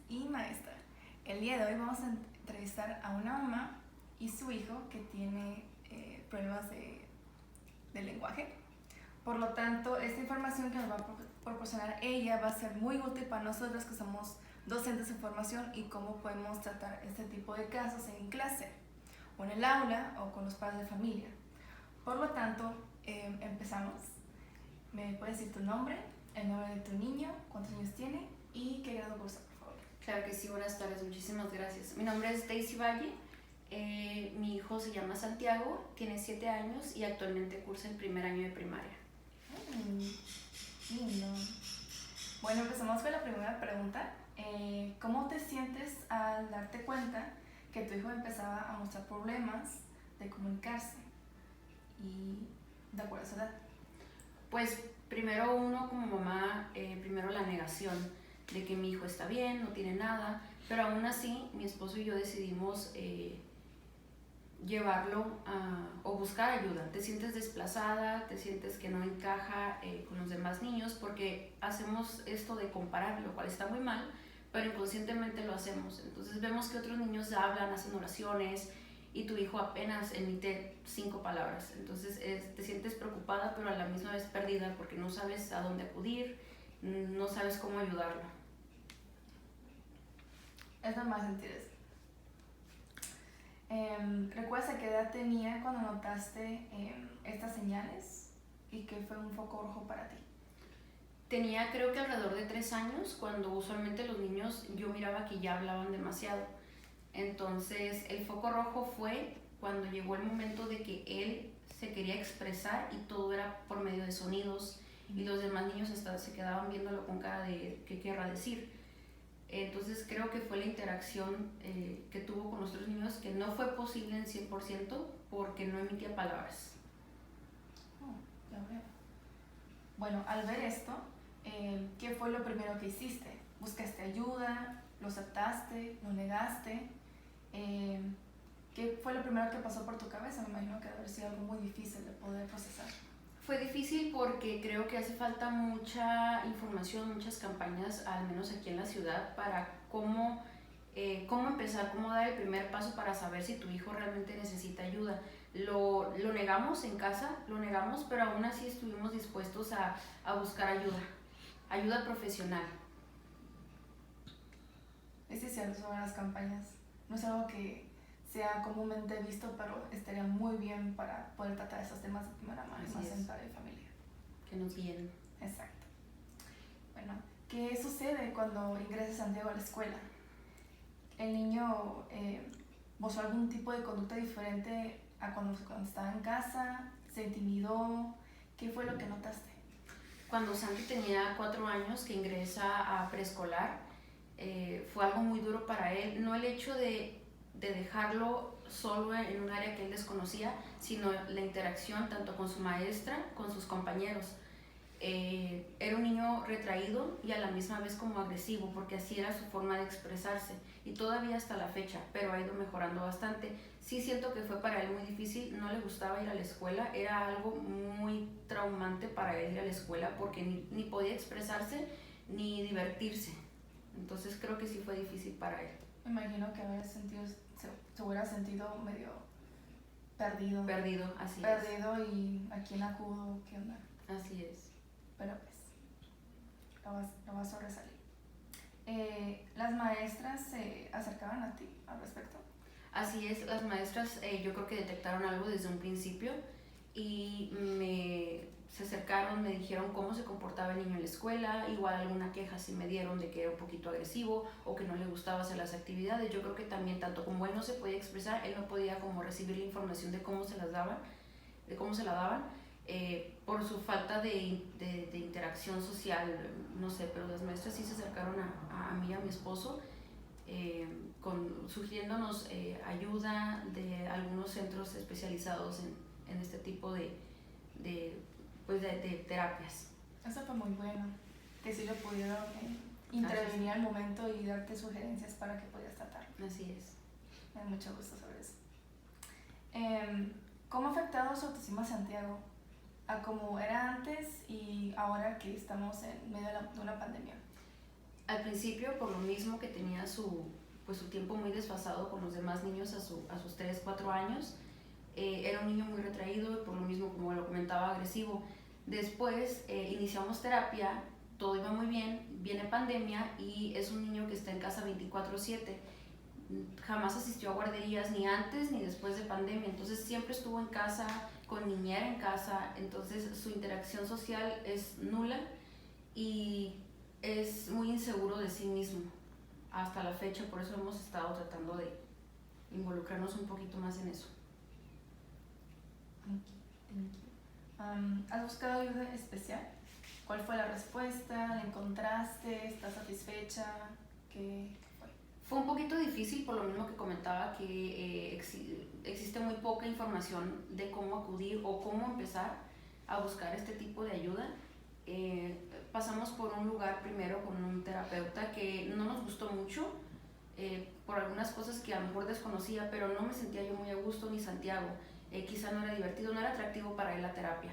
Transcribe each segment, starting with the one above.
y maestra. El día de hoy vamos a entrevistar a una mamá y su hijo que tiene problemas de lenguaje. Por lo tanto, esta información que nos va a proporcionar ella va a ser muy útil para nosotros que somos docentes en formación y cómo podemos tratar este tipo de casos en clase, o en el aula, o con los padres de familia. Por lo tanto, empezamos. ¿Me puedes decir tu nombre, el nombre de tu niño, cuántos años tiene y qué grado cursa, por favor? Claro que sí, buenas tardes, muchísimas gracias. Mi nombre es Daisy Valle, mi hijo se llama Santiago, tiene 7 años y actualmente cursa el primer año de primaria. Lindo. Bueno, empezamos con la primera pregunta. ¿Cómo te sientes al darte cuenta que tu hijo empezaba a mostrar problemas de comunicarse y de acuerdo a su edad? Pues primero uno como mamá, primero la negación de que mi hijo está bien, no tiene nada, pero aún así mi esposo y yo decidimos llevarlo o buscar ayuda. Te sientes desplazada, te sientes que no encaja con los demás niños porque hacemos esto de comparar, lo cual está muy mal, pero inconscientemente lo hacemos. Entonces vemos que otros niños hablan, hacen oraciones y tu hijo apenas emite 5 palabras. Entonces te sientes preocupada pero a la misma vez perdida porque no sabes a dónde acudir, no sabes cómo ayudarlo. Es normal sentir eso. ¿Recuerdas a qué edad tenía cuando notaste estas señales y qué fue un foco rojo para ti? Tenía creo que alrededor de 3 años cuando usualmente los niños yo miraba que ya hablaban demasiado. Entonces el foco rojo fue cuando llegó el momento de que él se quería expresar y todo era por medio de sonidos y los demás niños hasta se quedaban viéndolo con cara de qué querrá decir. Entonces creo que fue la interacción que tuvo con los otros niños que no fue posible en 100% porque no emitía palabras. Ya veo. Bueno, al ver esto, ¿qué fue lo primero que hiciste? ¿Buscaste ayuda? ¿Lo aceptaste? ¿Lo negaste? ¿Qué fue lo primero que pasó por tu cabeza? Me imagino que debe haber sido algo muy difícil de poder procesar. Fue difícil porque creo que hace falta mucha información, muchas campañas, al menos aquí en la ciudad, para cómo empezar, cómo dar el primer paso para saber si tu hijo realmente necesita ayuda. Lo negamos en casa, lo negamos, pero aún así estuvimos dispuestos a buscar ayuda profesional. Es cierto sobre las campañas. No es algo que sea comúnmente visto, pero estaría muy bien para poder tratar esos temas de primera mano, más en padre y familia. Que nos guíen. Exacto. Bueno, ¿qué sucede cuando ingresa Santiago a la escuela? ¿El niño mostró algún tipo de conducta diferente a cuando estaba en casa? ¿Se intimidó? ¿Qué fue lo que notaste? Cuando Santi tenía 4 años que ingresa a preescolar, fue algo muy duro para él. No el hecho de dejarlo solo en un área que él desconocía, sino la interacción tanto con su maestra, con sus compañeros. Era un niño retraído y a la misma vez como agresivo, porque así era su forma de expresarse y todavía hasta la fecha, pero ha ido mejorando bastante. Sí siento que fue para él muy difícil, no le gustaba ir a la escuela, era algo muy traumante para él ir a la escuela porque ni podía expresarse ni divertirse. Entonces creo que sí fue difícil para él. Me imagino que se hubiera sentido medio perdido. Perdido, así perdido es. Y a quién acudo, qué onda. Así es. Pero pues, lo vas a sobresalir. ¿Las maestras se acercaban a ti al respecto? Así es, las maestras yo creo que detectaron algo desde un principio y se acercaron, me dijeron cómo se comportaba el niño en la escuela, igual alguna queja sí me dieron de que era un poquito agresivo o que no le gustaba hacer las actividades. Yo creo que también tanto como él no se podía expresar, él no podía como recibir la información de cómo se la daban, por su falta de interacción social, no sé, pero las maestras sí se acercaron a mí y a mi esposo sugiriéndonos ayuda de algunos centros especializados en este tipo de terapias. Eso fue muy bueno, que sí lo pudieron intervenir al momento y darte sugerencias para que pudieras tratarlo. Así es. Me da mucho gusto saber eso. ¿Cómo ha afectado su autoestima Santiago a como era antes y ahora que estamos en medio de una pandemia? Al principio, por lo mismo que tenía su tiempo muy desfasado con los demás niños a sus 3, 4 años, era un niño muy retraído y por lo mismo, como lo comentaba, agresivo. Después iniciamos terapia, todo iba muy bien, viene pandemia y es un niño que está en casa 24/7. Jamás asistió a guarderías ni antes ni después de pandemia, entonces siempre estuvo en casa, con niñera en casa, entonces su interacción social es nula y es muy inseguro de sí mismo hasta la fecha, por eso hemos estado tratando de involucrarnos un poquito más en eso. Thank you. ¿Has buscado ayuda especial? ¿Cuál fue la respuesta? ¿La encontraste? ¿Estás satisfecha? ¿Qué fue? Fue un poquito difícil por lo mismo que comentaba que existe muy poca información de cómo acudir o cómo empezar a buscar este tipo de ayuda. Pasamos por un lugar primero con un terapeuta que no nos gustó mucho por algunas cosas que a lo mejor desconocía, pero no me sentía yo muy a gusto ni Santiago. Quizá no era divertido, no era atractivo para él la terapia.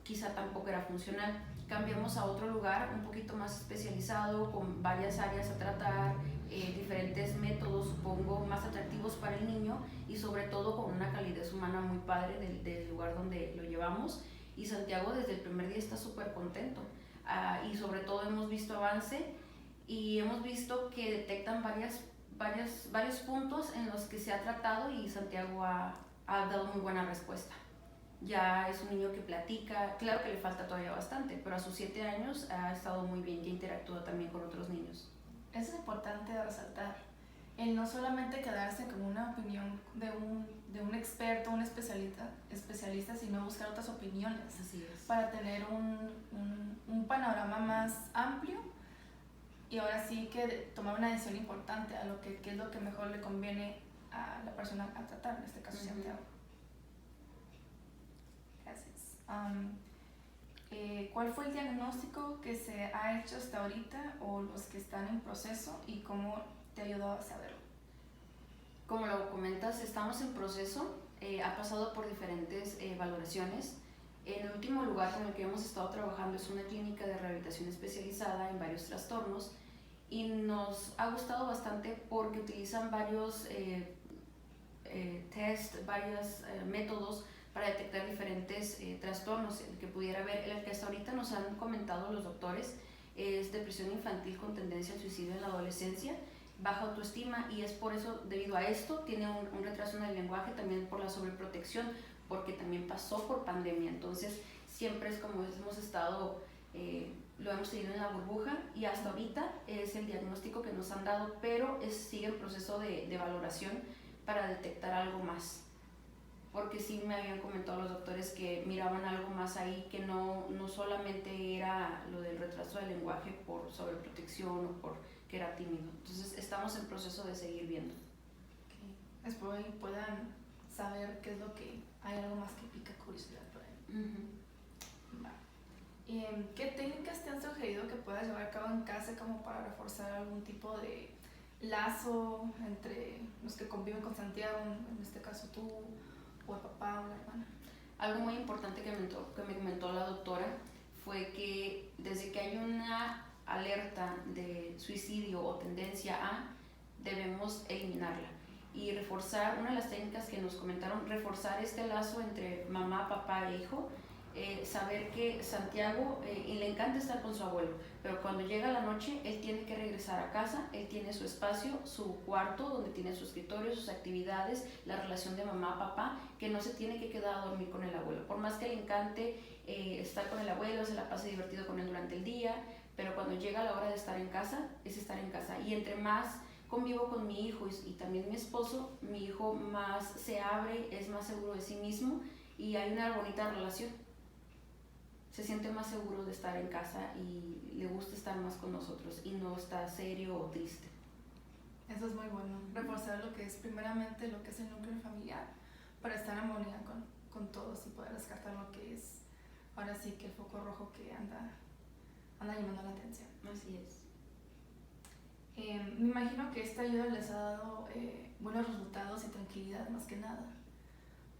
Quizá tampoco era funcional. Cambiamos a otro lugar un poquito más especializado, con varias áreas a tratar, diferentes métodos, supongo, más atractivos para el niño y sobre todo con una calidez humana muy padre del lugar donde lo llevamos. Y Santiago desde el primer día está súper contento. Y sobre todo hemos visto avance y hemos visto que detectan varios puntos en los que se ha tratado y Santiago ha dado muy buena respuesta. Ya es un niño que platica, claro que le falta todavía bastante, pero a sus 7 años ha estado muy bien y interactúa también con otros niños. Eso es importante de resaltar, el no solamente quedarse con una opinión de un experto, un especialista, sino buscar otras opiniones. Así es. Para tener un panorama más amplio y ahora sí que tomar una decisión importante a qué es lo que mejor le conviene a la persona a tratar, en este caso Santiago. Gracias. ¿Cuál fue el diagnóstico que se ha hecho hasta ahorita o los que están en proceso y cómo te ayudó a saberlo? Como lo comentas, estamos en proceso, ha pasado por diferentes valoraciones. En el último lugar con el que hemos estado trabajando es una clínica de rehabilitación especializada en varios trastornos y nos ha gustado bastante porque utilizan varios test, varios métodos para detectar diferentes trastornos que pudiera haber. El que hasta ahorita nos han comentado los doctores es depresión infantil con tendencia al suicidio en la adolescencia, baja autoestima, y es por eso, debido a esto, tiene un retraso en el lenguaje, también por la sobreprotección, porque también pasó por pandemia. Entonces siempre es como hemos estado, lo hemos tenido en la burbuja y hasta ahorita es el diagnóstico que nos han dado, pero sigue el proceso de valoración para detectar algo más. Porque sí me habían comentado los doctores que miraban algo más ahí, que no solamente era lo del retraso del lenguaje por sobreprotección o por que era tímido. Entonces estamos en proceso de seguir viendo. Okay. Espero que puedan saber qué es lo que hay, algo más que pica curiosidad por ahí. ¿Qué técnicas te han sugerido que puedas llevar a cabo en casa como para reforzar algún tipo de lazo entre los que conviven con Santiago, en este caso tú, o el papá o la hermana? Algo muy importante que me comentó la doctora fue que desde que hay una alerta de suicidio o tendencia a, debemos eliminarla y reforzar. Una de las técnicas que nos comentaron, reforzar este lazo entre mamá, papá e hijo. Saber que Santiago le encanta estar con su abuelo, pero cuando llega la noche él tiene que regresar a casa, él tiene su espacio, su cuarto donde tiene su escritorio, sus actividades, la relación de mamá-papá, que no se tiene que quedar a dormir con el abuelo, por más que le encante estar con el abuelo, se la pase divertido con él durante el día, pero cuando llega la hora de estar en casa, es estar en casa. Y entre más convivo con mi hijo y también mi esposo, mi hijo más se abre, es más seguro de sí mismo y hay una bonita relación. Se siente más seguro de estar en casa y le gusta estar más con nosotros y no está serio o triste. Eso es muy bueno, reforzar lo que es primeramente lo que es el núcleo familiar para estar en armonía con todos y poder descartar lo que es ahora sí que el foco rojo que anda llamando la atención. Así es. Me imagino que esta ayuda les ha dado buenos resultados y tranquilidad más que nada.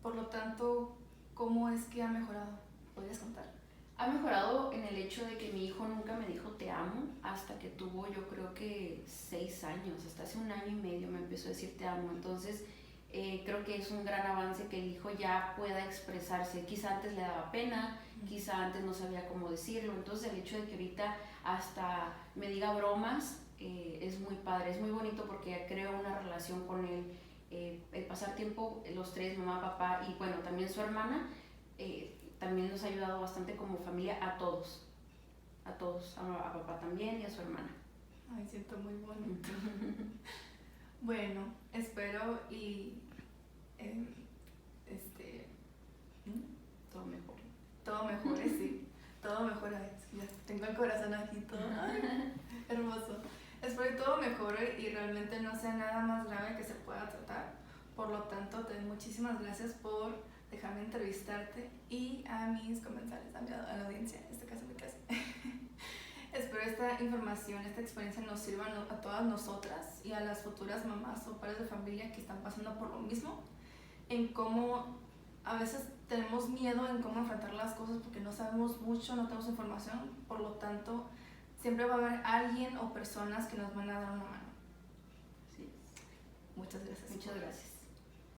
Por lo tanto, ¿cómo es que ha mejorado? ¿Podrías contar? Ha mejorado en el hecho de que mi hijo nunca me dijo te amo hasta que tuvo, yo creo que 6 años, hasta hace 1 año y medio me empezó a decir te amo. Entonces creo que es un gran avance que el hijo ya pueda expresarse. Quizá antes le daba pena, quizá antes no sabía cómo decirlo. Entonces el hecho de que ahorita hasta me diga bromas es muy padre, es muy bonito porque creo una relación con él. El pasar tiempo los tres, mamá, papá y bueno, también su hermana, también nos ha ayudado bastante como familia a todos, a papá también y a su hermana. Ay, siento muy bonito. Bueno, espero y Todo mejor. todo mejore, sí. Todo mejore. Ya tengo el corazón aquí todo. Ay, hermoso. Espero que todo mejore y realmente no sea nada más grave que se pueda tratar. Por lo tanto, te doy muchísimas gracias por dejarme entrevistarte y a mis comensales, a la audiencia, en este caso mi casa. Espero esta información, esta experiencia nos sirva a todas nosotras y a las futuras mamás o padres de familia que están pasando por lo mismo, en cómo a veces tenemos miedo en cómo enfrentar las cosas porque no sabemos mucho, no tenemos información, por lo tanto siempre va a haber alguien o personas que nos van a dar una mano. Sí. Muchas gracias. Muchas gracias.